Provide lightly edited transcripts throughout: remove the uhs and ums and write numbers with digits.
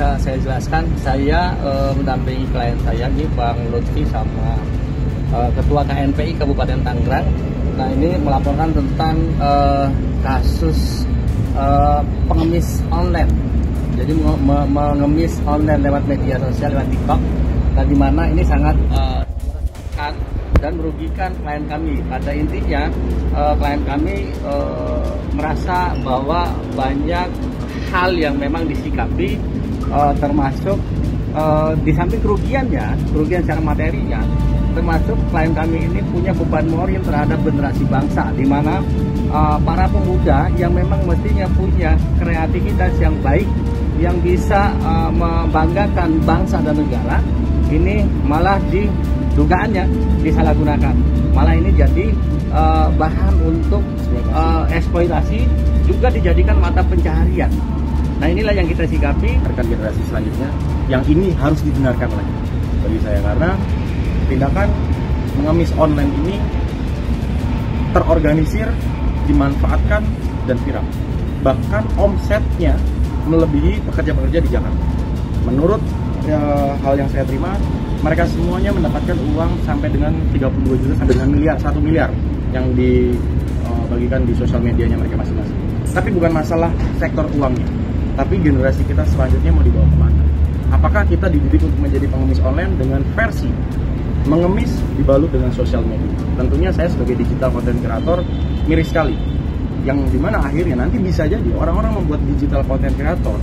bisa saya jelaskan, saya mendampingi klien saya ini Bang Lutfi sama Ketua KNPI Kabupaten Tangerang. Nah, ini melaporkan tentang kasus pengemis online. Jadi mengemis online lewat media sosial, lewat TikTok. Nah, di mana ini sangat meresahkan dan merugikan klien kami. Pada intinya klien kami merasa bahwa banyak hal yang memang disikapi, termasuk di samping kerugian secara materinya, termasuk klien kami ini punya beban moral terhadap generasi bangsa, di mana para pemuda yang memang mestinya punya kreativitas yang baik, yang bisa membanggakan bangsa dan negara, ini malah dugaannya disalahgunakan. Malah ini jadi bahan untuk eksploitasi, juga dijadikan mata pencaharian. Nah, inilah yang kita sikapi. Rekan generasi selanjutnya yang ini harus dibenarkan lagi bagi saya, karena tindakan mengemis online ini terorganisir, dimanfaatkan, dan viral. Bahkan omsetnya melebihi pekerja-pekerja di Jakarta. Menurut hal yang saya terima, mereka semuanya mendapatkan uang sampai dengan 32 juta sampai dengan 1 miliar yang dibagikan di sosial medianya mereka masing-masing. Tapi bukan masalah sektor uangnya, tapi generasi kita selanjutnya mau dibawa kemana? Apakah kita dididik untuk menjadi pengemis online dengan versi mengemis dibalut dengan sosial media? Tentunya saya sebagai digital content creator miris sekali, yang dimana akhirnya nanti bisa jadi orang-orang membuat digital content creator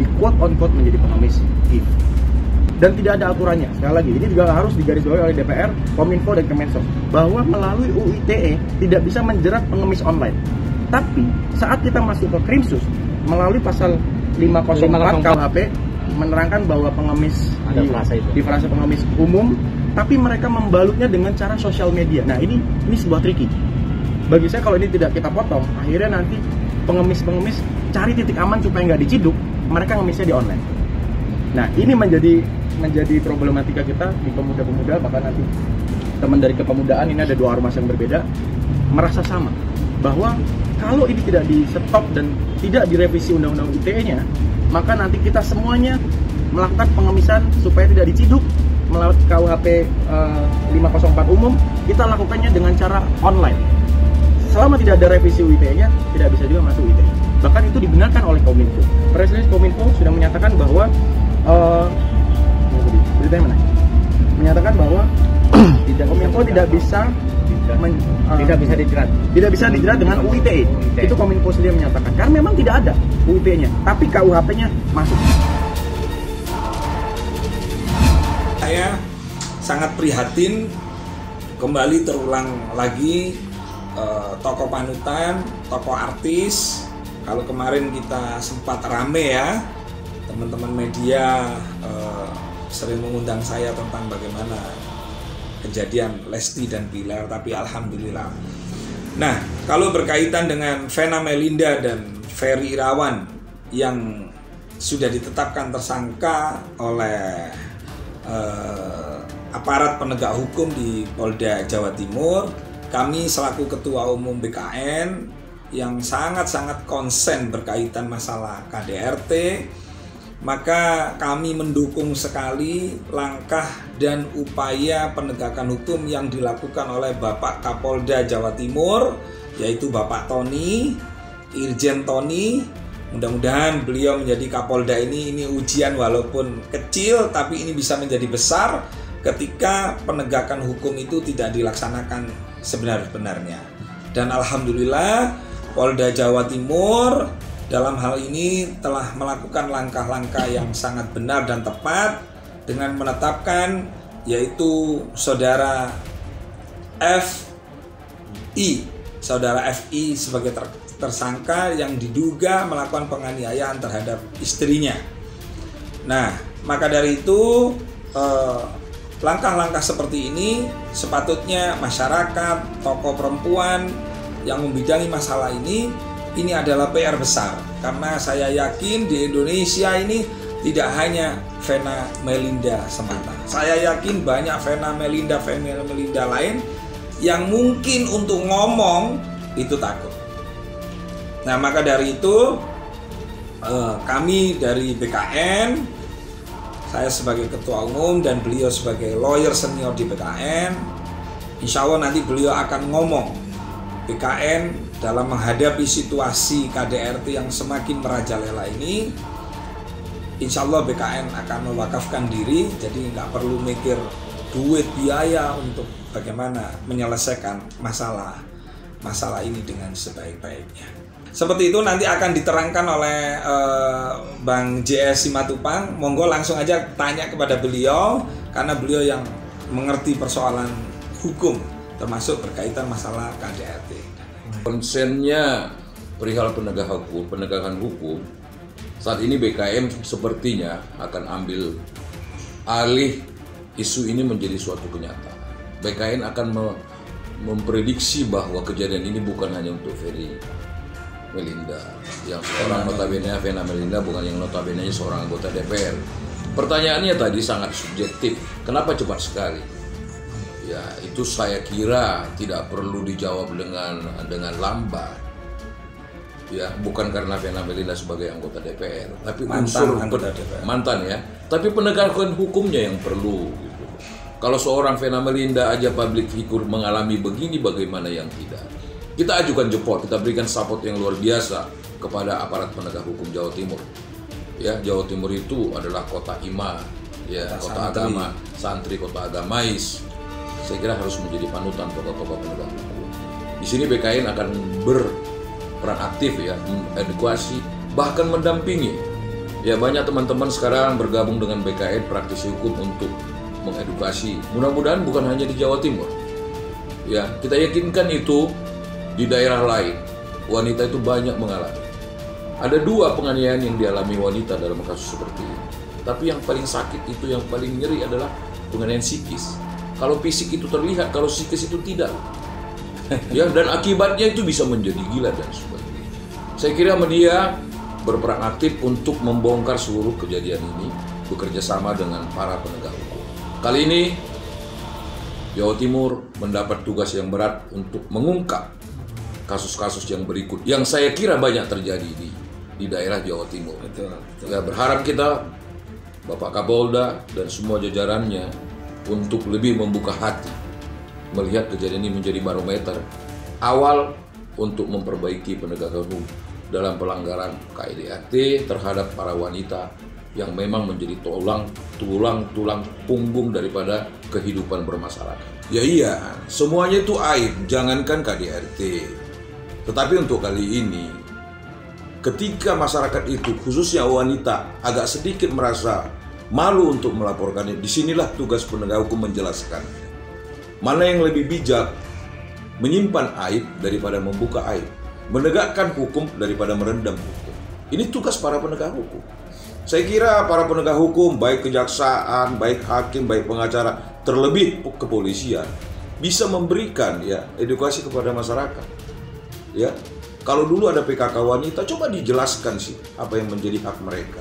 di quote on quote menjadi pengemis if. Dan tidak ada aturannya. Sekali lagi, ini juga harus digarisbawahi oleh DPR, Kominfo, dan Kemensos, bahwa melalui UU ITE tidak bisa menjerat pengemis online. Tapi saat kita masuk ke Krimsus melalui pasal 504 KUHP menerangkan bahwa pengemis di frase pengemis umum, tapi mereka membalutnya dengan cara sosial media. Nah, ini sebuah tricky. Bagi saya, kalau ini tidak kita potong, akhirnya nanti pengemis-pengemis cari titik aman supaya nggak diciduk, mereka ngemisnya di online. Nah, ini menjadi problematika kita di pemuda-pemuda, bahkan nanti teman dari kepemudaan, ini ada 2 ormas yang berbeda, merasa sama, bahwa kalau ini tidak di stop dan tidak direvisi undang-undang ITE-nya, maka nanti kita semuanya melakukan pengemisan supaya tidak diciduk melalui KUHP 504 umum, kita lakukannya dengan cara online. Selama tidak ada revisi ITE-nya, tidak bisa juga masuk ITE. Bahkan itu dibenarkan oleh Kominfo. Presiden Kominfo sudah menyatakan bahwa beritanya mana? Menyatakan bahwa Kominfo tidak bisa dijerat dengan UU ITE. Itu Kominfo sendiri menyatakan, karena memang tidak ada UU ITE-nya, tapi KUHP-nya masuk. Saya sangat prihatin kembali terulang lagi tokoh panutan, tokoh artis. Kalau kemarin kita sempat rame ya, teman-teman media sering mengundang saya tentang bagaimana kejadian Lesti dan Bilar, tapi alhamdulillah. Nah, kalau berkaitan dengan Vena Melinda dan Ferry Irawan yang sudah ditetapkan tersangka oleh aparat penegak hukum di Polda Jawa Timur, kami selaku Ketua Umum BKN yang sangat-sangat konsen berkaitan masalah KDRT, maka kami mendukung sekali langkah dan upaya penegakan hukum yang dilakukan oleh Bapak Kapolda Jawa Timur, yaitu Bapak Tony, Irjen Tony. Mudah-mudahan beliau menjadi Kapolda ini ujian walaupun kecil, tapi ini bisa menjadi besar ketika penegakan hukum itu tidak dilaksanakan sebenar-benarnya. Dan alhamdulillah Polda Jawa Timur dalam hal ini telah melakukan langkah-langkah yang sangat benar dan tepat dengan menetapkan yaitu saudara FI sebagai tersangka yang diduga melakukan penganiayaan terhadap istrinya. Nah, maka dari itu langkah-langkah seperti ini sepatutnya masyarakat, tokoh perempuan yang membidangi masalah ini adalah PR besar, karena saya yakin di Indonesia ini tidak hanya Vena Melinda semata. Saya yakin banyak Vena Melinda lain yang mungkin untuk ngomong itu takut. Nah, maka dari itu kami dari BKN, saya sebagai ketua umum dan beliau sebagai lawyer senior di BKN, insya Allah nanti beliau akan ngomong BKN dalam menghadapi situasi KDRT yang semakin merajalela ini. Insya Allah BKN akan mewakafkan diri, jadi nggak perlu mikir duit biaya untuk bagaimana menyelesaikan masalah ini dengan sebaik-baiknya. Seperti itu nanti akan diterangkan oleh Bang JS Simatupang. Monggo langsung aja tanya kepada beliau, karena beliau yang mengerti persoalan hukum, termasuk berkaitan masalah KDRT. Konsennya perihal penegakan hukum, saat ini BKM sepertinya akan ambil alih isu ini menjadi suatu kenyataan. BKN akan memprediksi bahwa kejadian ini bukan hanya untuk Ferry Melinda, yang seorang notabene Vena Melinda, bukan yang notabene seorang anggota DPR. Pertanyaannya tadi sangat subjektif, kenapa cepat sekali? Ya, itu saya kira tidak perlu dijawab dengan lambat. Ya, bukan karena Vena Melinda sebagai anggota DPR, tapi mantan ya. Tapi penegakan hukumnya yang perlu. Gitu. Kalau seorang Vena Melinda aja public figure mengalami begini, bagaimana yang tidak? Kita ajukan jempol, kita berikan support yang luar biasa kepada aparat penegak hukum Jawa Timur. Ya, Jawa Timur itu adalah kota iman, ya, kota agama, santri, kota agamais. Saya kira harus menjadi panutan tokoh-tokoh penegak hukum. Di sini BKN akan berperan aktif ya, mengedukasi, bahkan mendampingi. Ya, banyak teman-teman sekarang bergabung dengan BKN praktisi hukum untuk mengedukasi. Mudah-mudahan bukan hanya di Jawa Timur. Ya, kita yakinkan itu di daerah lain, wanita itu banyak mengalami. Ada 2 penganiayaan yang dialami wanita dalam kasus seperti ini. Tapi yang paling sakit itu, yang paling nyeri adalah penganiayaan psikis. Kalau fisik itu terlihat, kalau psikis itu tidak. Ya, dan akibatnya itu bisa menjadi gila dan sebagainya. Saya kira media berperan aktif untuk membongkar seluruh kejadian ini, bekerja sama dengan para penegak hukum. Kali ini Jawa Timur mendapat tugas yang berat untuk mengungkap kasus-kasus yang berikut, yang saya kira banyak terjadi di daerah Jawa Timur. Betul. Ya, berharap kita, Bapak Kapolda dan semua jajarannya, untuk lebih membuka hati, melihat kejadian ini menjadi barometer awal untuk memperbaiki penegakan hukum dalam pelanggaran KDRT terhadap para wanita yang memang menjadi tulang punggung daripada kehidupan bermasyarakat. Ya iya, semuanya itu aib, jangankan KDRT. Tetapi untuk kali ini, ketika masyarakat itu, khususnya wanita, agak sedikit merasa malu untuk melaporkannya, disinilah tugas penegak hukum menjelaskan. Mana yang lebih bijak, menyimpan aib daripada membuka aib, menegakkan hukum daripada merendam hukum. Ini tugas para penegak hukum. Saya kira para penegak hukum, baik kejaksaan, baik hakim, baik pengacara, terlebih kepolisian, bisa memberikan ya edukasi kepada masyarakat. Ya, kalau dulu ada PKK wanita, coba dijelaskan sih apa yang menjadi hak mereka.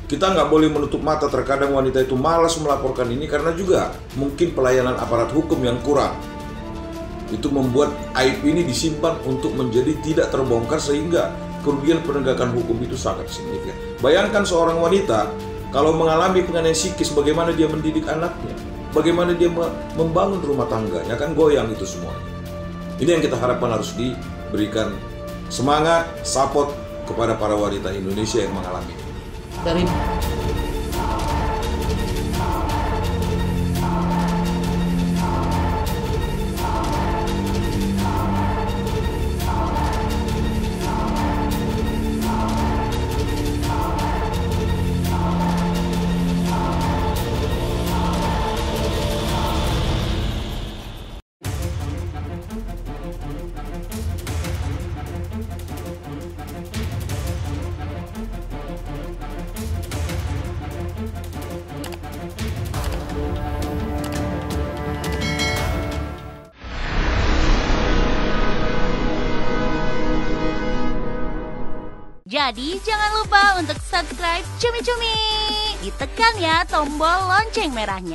Kita nggak boleh menutup mata, terkadang wanita itu malas melaporkan ini karena juga mungkin pelayanan aparat hukum yang kurang. Itu membuat aib ini disimpan untuk menjadi tidak terbongkar, sehingga kerugian penegakan hukum itu sangat signifikan. Bayangkan seorang wanita kalau mengalami penganiayaan psikis, bagaimana dia mendidik anaknya, bagaimana dia membangun rumah tangganya, kan goyang itu semuanya. Ini yang kita harapkan harus diberikan semangat, support kepada para wanita Indonesia yang mengalami ini. Jadi jangan lupa untuk subscribe Cumi Cumi. Ditekan ya tombol lonceng merahnya.